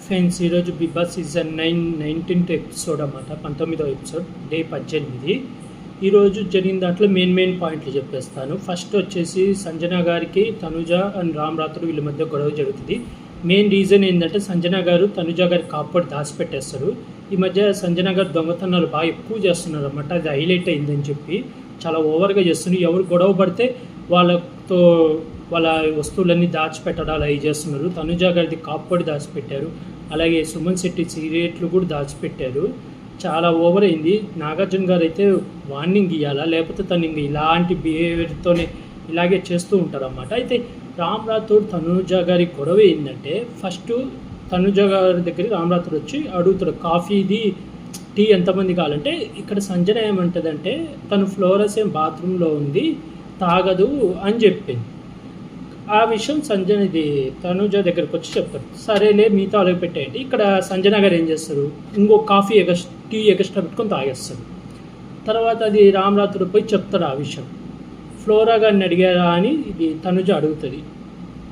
Friends, ఈరోజు big boss season 19th episode అన్నమాట. 19వ episode, day 18. ఈరోజు జరిగిన దాంట్లో మెయిన్ పాయింట్లు చెప్పేస్తాను. ఫస్ట్ వచ్చేసి సంజన గారికి తనుజ అండ్ రామ్ రాత్రుడు వీళ్ళ మధ్య గొడవ జరుగుతుంది. మెయిన్ రీజన్ ఏంటంటే సంజన గారు తనుజ గారి కాపాడు దాచిపెట్టేస్తారు. ఈ మధ్య సంజన గారు దొంగతనాలు బాగా ఎక్కువ చేస్తున్నారు అన్నమాట. అది హైలైట్ అయిందని చెప్పి చాలా ఓవర్గా చేస్తున్నారు. ఎవరు గొడవ పడితే వాళ్ళతో వాళ్ళ వస్తువులన్నీ దాచిపెట్టడాలు అవి చేస్తున్నారు. తనుజ గారిది కాపాడు దాచిపెట్టారు. అలాగే సుమన్ శెట్టి సిగరెట్లు కూడా దాచిపెట్టారు. చాలా ఓవర్ అయింది. నాగార్జున గారు అయితే వార్నింగ్ ఇవ్వాలా, లేకపోతే తను ఇంక ఇలాంటి బిహేవియర్తోనే ఇలాగే చేస్తూ ఉంటారు అన్నమాట. అయితే రామ్ రాథోడ్ తనుజ గారి గొడవ ఏంటంటే, ఫస్ట్ తనుజ గారి దగ్గరికి రామ్ రాథోడ్ వచ్చి అడుగుతాడు కాఫీది టీ ఎంతమంది కావాలంటే, ఇక్కడ సంజన ఏమంటుందంటే తను ఫ్లోరస్ ఏం బాత్రూంలో ఉంది తాగదు అని చెప్పింది. ఆ విషయం సంజనది తనుజ దగ్గరకు వచ్చి చెప్తారు. సరేలే మీతో అలవి పెట్టేయండి. ఇక్కడ సంజన గారు ఏం చేస్తారు, ఇంకో కాఫీ టీ ఎక్స్ట్రా పెట్టుకొని తాగేస్తారు. తర్వాత అది రామ్ రాథోడ్ పోయి చెప్తాడు ఆ విషయం. ఫ్లోరా గారిని అడిగారా అని ఇది తనుజ అడుగుతుంది.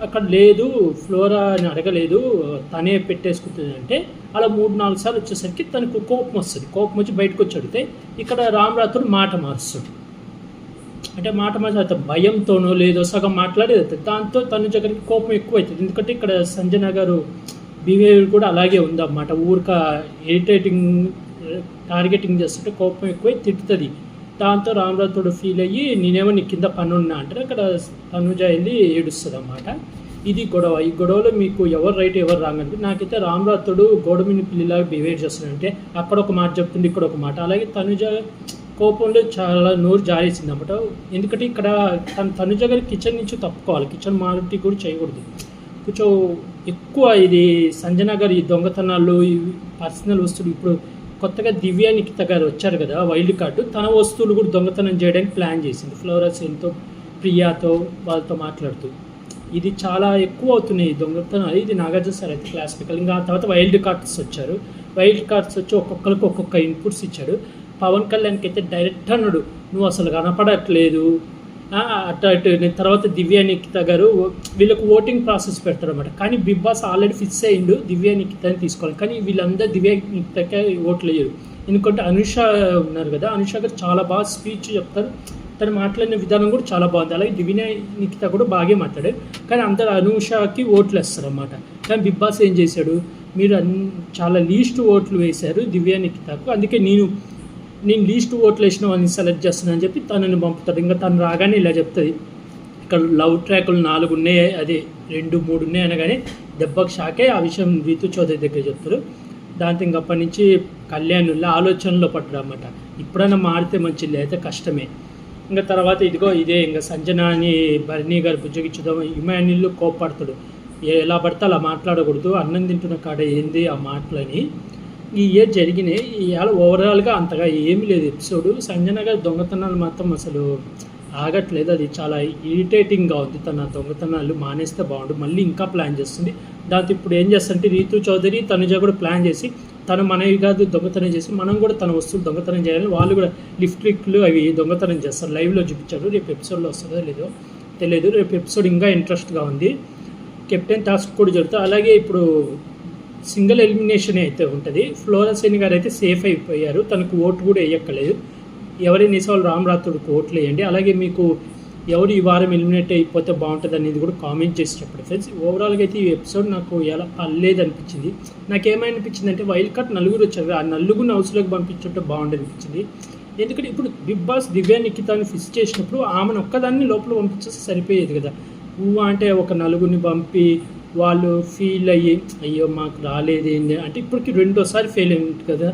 అక్కడ లేదు, ఫ్లోరాని అడగలేదు, తనే పెట్టేసుకుంటుంది అంటే అలా 3-4 సార్లు వచ్చేసరికి తనకు కోపం వస్తుంది. కోపం వచ్చి బయటకు వచ్చి అడిగితే ఇక్కడ రామ్ రాథోడ్ మాట మారుస్తాడు. అంటే మాట భయంతోనో లేదో సగం మాట్లాడేది. దాంతో తనుజ గారికి కోపం ఎక్కువ అవుతుంది. ఎందుకంటే ఇక్కడ సంజన గారు బిహేవియర్ కూడా అలాగే ఉందన్నమాట. ఊరిక ఇరిటేటింగ్ టార్గెటింగ్ చేస్తుంటే కోపం ఎక్కువై తిట్టుతుంది. దాంతో రామ్ రాథోడ్ ఫీల్ అయ్యి నేనేమో నీ కింద పని ఉన్నా అంటే అక్కడ తనుజ వెళ్ళి ఏడుస్తుంది అన్నమాట. ఇది గొడవ. ఈ గొడవలో మీకు ఎవరు రైట్ ఎవరు రాంగ్ అంటే, నాకైతే రామ్ రాథోడ్ గోడమిని పిల్లిలాగా బిహేవ్ చేస్తున్నాడంటే అక్కడ ఒక మాట చెప్తుంది, ఇక్కడ ఒక మాట. అలాగే తనుజ కోపంలో చాలా నోరు జారేసింది అన్నమాట. ఎందుకంటే ఇక్కడ తనుజ గారి కిచెన్ నుంచి తప్పుకోవాలి, కిచెన్ మారుతి కూడా చేయకూడదు. కొంచెం ఎక్కువ ఇది సంజన గారు ఈ దొంగతనాలు ఈ పర్సనల్ వస్తువులు, ఇప్పుడు కొత్తగా దివ్య నిఖిత గారు వచ్చారు కదా వైల్డ్ కార్డు, తన వస్తువులు కూడా దొంగతనం చేయడానికి ప్లాన్ చేసింది. ఫ్లోరస్ ఎంతో ప్రియాతో వాళ్ళతో మాట్లాడుతూ ఇది చాలా ఎక్కువ అవుతున్నాయి దొంగతనాలు. ఇది నాగార్జున సార్ అయితే క్లాసికల్. ఇంకా ఆ తర్వాత వైల్డ్ కార్డ్స్ వచ్చారు. వైల్డ్ కార్డ్స్ వచ్చి ఒక్కొక్కరికి ఒక్కొక్క ఇన్పుట్స్ ఇచ్చాడు. పవన్ కళ్యాణ్కి అయితే డైరెక్ట్ అన్నాడు, నువ్వు అసలు కనపడట్లేదు అటు. తర్వాత దివ్య నిఖిత గారు వీళ్ళకు ఓటింగ్ ప్రాసెస్ పెడతారు అన్నమాట. కానీ బిగ్ బాస్ ఆల్రెడీ ఫిక్స్ అయ్యిండు దివ్య నిఖితని తీసుకోవాలి. కానీ వీళ్ళందరూ దివ్య నిఖితకే ఓట్లు వేయరు. ఎందుకంటే అనుష ఉన్నారు కదా, అనుష గారు చాలా బాగా స్పీచ్ చెప్తారు. తను మాట్లాడిన విధానం కూడా చాలా బాగుంది. అలాగే దివ్య నిఖిత కూడా బాగా మాట్లాడారు. కానీ అందరూ అనుషకి ఓట్లు వేస్తారు అన్నమాట. కానీ బిగ్ బాస్ ఏం చేశాడు, మీరు చాలా లీస్ట్ ఓట్లు వేశారు దివ్య నిఖితకు, అందుకే నేను లీస్ట్ ఓట్లు వేసిన వాళ్ళని సెలెక్ట్ చేస్తున్నాను అని చెప్పి తనని పంపుతాడు. ఇంకా తను రాగానే ఇలా చెప్తుంది, ఇక్కడ లవ్ ట్రాకులు 4 ఉన్నాయి, అది 2-3 ఉన్నాయి అనగానే దెబ్బకు షాకే. ఆ విషయం రీతు చౌదరి దగ్గర చెప్తారు. దాంతో ఇంక అప్పటి నుంచి కళ్యాణుల్లో ఆలోచనలో పడ్డాడు అన్నమాట. ఇప్పుడైనా మారితే మంచిది, అయితే కష్టమే. ఇంకా తర్వాత ఇదే ఇంకా సంజనాని భరణి గారు బుజ్జగిచ్చుదాం. ఇమాన్యుల్ కోప్పడతాడు, ఎలా పడితే అలా మాట్లాడకూడదు, అన్నం తింటున్న కాడ ఏంది ఆ మాటలని. ఈ ఇయర్ జరిగినాయి. ఇవాళ ఓవరాల్గా అంతగా ఏమీ లేదు ఎపిసోడ్. సంజన గారి దొంగతనాలు మాత్రం అసలు ఆగట్లేదు. అది చాలా ఇరిటేటింగ్గా ఉంది. తన దొంగతనాలు మానేస్తే బాగుండు. మళ్ళీ ఇంకా ప్లాన్ చేస్తుంది. దాంతో ఇప్పుడు ఏం చేస్తుంటే రీతు చౌదరి తనుజ కూడా ప్లాన్ చేసి తను మనవి కాదు దొంగతనం చేసి మనం కూడా తన వస్తువులు దొంగతనం చేయాలని వాళ్ళు కూడా లిప్స్టిక్లు అవి దొంగతనం చేస్తారు. లైవ్లో చూపించారు. రేపు ఎపిసోడ్లో వస్తుందో లేదో తెలియదు. రేపు ఎపిసోడ్ ఇంకా ఇంట్రెస్ట్గా ఉంది. కెప్టెన్ టాస్క్ కూడా జరుగుతుంది. అలాగే ఇప్పుడు సింగిల్ ఎలిమినేషన్ అయితే ఉంటుంది. ఫ్లోరసేని గారు అయితే సేఫ్ అయిపోయారు. తనకు ఓటు కూడా వేయక్కలేదు. ఎవరైనా వాళ్ళు రామ్ రాథోడ్కి ఓట్లు వేయండి. అలాగే మీకు ఎవరు ఈ వారం ఎలిమినేట్ అయిపోతే బాగుంటుంది అనేది కూడా కామెంట్ చేసి చెప్పండి ఫ్రెండ్స్. ఓవరాల్గా అయితే ఈ ఎపిసోడ్ నాకు ఎలా పర్లేదు అనిపించింది. నాకేమనిపించింది అంటే వైల్డ్ కార్డ్ 4 వచ్చారు. ఆ 4 హౌస్లోకి పంపించుంటే బాగుంటుంది అనిపించింది. ఎందుకంటే ఇప్పుడు బిగ్ బాస్ దివ్య నిఖితాన్ని ఫిక్స్ చేసినప్పుడు ఆమెను ఒక్కదాన్ని లోపల పంపించేస్తే సరిపోయేది కదా. అంటే ఒక 4 పంపి వాళ్ళు ఫీల్ అయ్యి అయ్యో మాకు రాలేదేంటి అంటే ఇప్పటికి 2వ ఫెయిల్ అయింది కదా.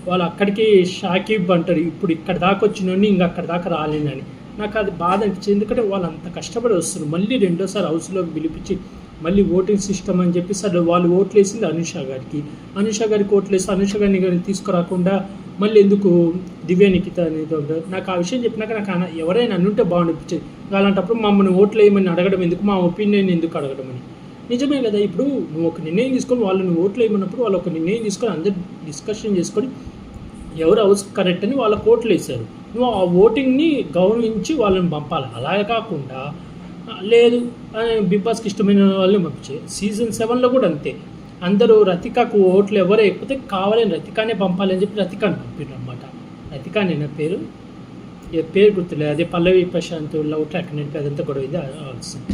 వాళ్ళు అక్కడికి షాకిబ్ అంటారు, ఇప్పుడు ఇక్కడ దాకా వచ్చినోడిని ఇంకా అక్కడ దాకా రాలేనని. నాకు అది బాధ అనిపించింది. ఎందుకంటే వాళ్ళు అంత కష్టపడి వస్తున్నారు. మళ్ళీ 2వసారి హౌస్లోకి పిలిపించి మళ్ళీ ఓటింగ్ సిస్టమ్ అని చెప్పి సరే వాళ్ళు ఓట్లు వేసింది అనుష గారికి ఓట్లు వేసి అనుష గారిని తీసుకురాకుండా మళ్ళీ ఎందుకు దివ్య నిఖిత అనేది. నాకు ఆ విషయం చెప్పినాక నాకు ఎవరైనా అనుంటే బాగుండిపించేది. అలాంటప్పుడు మమ్మల్ని ఓట్లు వేయమని అడగడం ఎందుకు, మా ఒపీనియన్ ఎందుకు అడగడం అని. నిజమే కదా. ఇప్పుడు నువ్వు ఒక నిర్ణయం తీసుకొని వాళ్ళని ఓట్లు వేయమన్నప్పుడు వాళ్ళు ఒక నిర్ణయం తీసుకొని అందరు డిస్కషన్ చేసుకొని ఎవరు హౌస్ కరెక్ట్ అని వాళ్ళ ఓట్లు వేశారు. నువ్వు ఆ ఓటింగ్ని గౌరవించి వాళ్ళని పంపాలి. అలాగే కాకుండా లేదు బిగ్ బాస్కి ఇష్టమైన వాళ్ళని పంపించే. సీజన్ 7లో కూడా అంతే. అందరూ రతికకు ఓట్లు ఎవరు ఎక్కితే కావాలని రతికానే పంపాలని చెప్పి రతికాని పంపారు అనమాట. రతికానే నా పేరు, పేరు గుర్తులేదు, అదే పల్లవి ప్రశాంత్ లవ్ ట్రాక్ అనేది అదంతా గొడవ ఇది ఆలోచింది.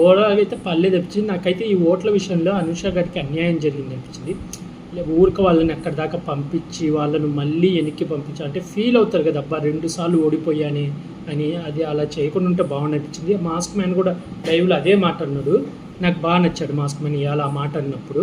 ఓవరాల్గా అయితే పర్లేదు అనిపించింది. నాకైతే ఈ ఓట్ల విషయంలో అనుష గారికి అన్యాయం జరిగింది అనిపించింది. ఊరికి వాళ్ళని అక్కడి దాకా పంపించి వాళ్ళను మళ్ళీ వెనక్కి పంపించి అంటే ఫీల్ అవుతారు కదా, అబ్బా 2 సార్లు ఓడిపోయాని అని, అది అలా చేయకుండా ఉంటే బాగుంది అనిపించింది. మాస్క్ మ్యాన్ కూడా లైవ్లో అదే మాట అన్నాడు, నాకు బాగా నచ్చాడు మాస్క్ మ్యాన్ ఇవాళ ఆ మాట అన్నప్పుడు.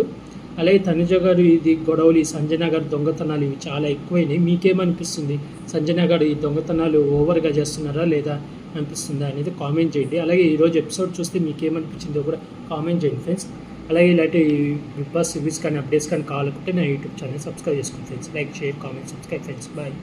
అలాగే తనుజ గారు ఇది గొడవలు, ఈ సంజన గారు దొంగతనాలు ఇవి చాలా ఎక్కువైనాయి. మీకేమనిపిస్తుంది? సంజన గారు ఈ దొంగతనాలు ఓవర్గా చేస్తున్నారా లేదా అనిపిస్తుందా అనేది కామెంట్ చేయండి. అలాగే ఈరోజు ఎపిసోడ్ చూస్తే మీకేమనిపించిందో కూడా కామెంట్ చేయండి ఫ్రెండ్స్. అలాగే ఇలాంటి బిగ్ బాస్ సిరీస్ కానీ అప్డేట్స్ కానీ కావాలనుకుంటే నా యూట్యూబ్ ఛానల్ సబ్స్క్రైబ్ చేసుకోండి friends. Like, share, comment, subscribe friends. Bye.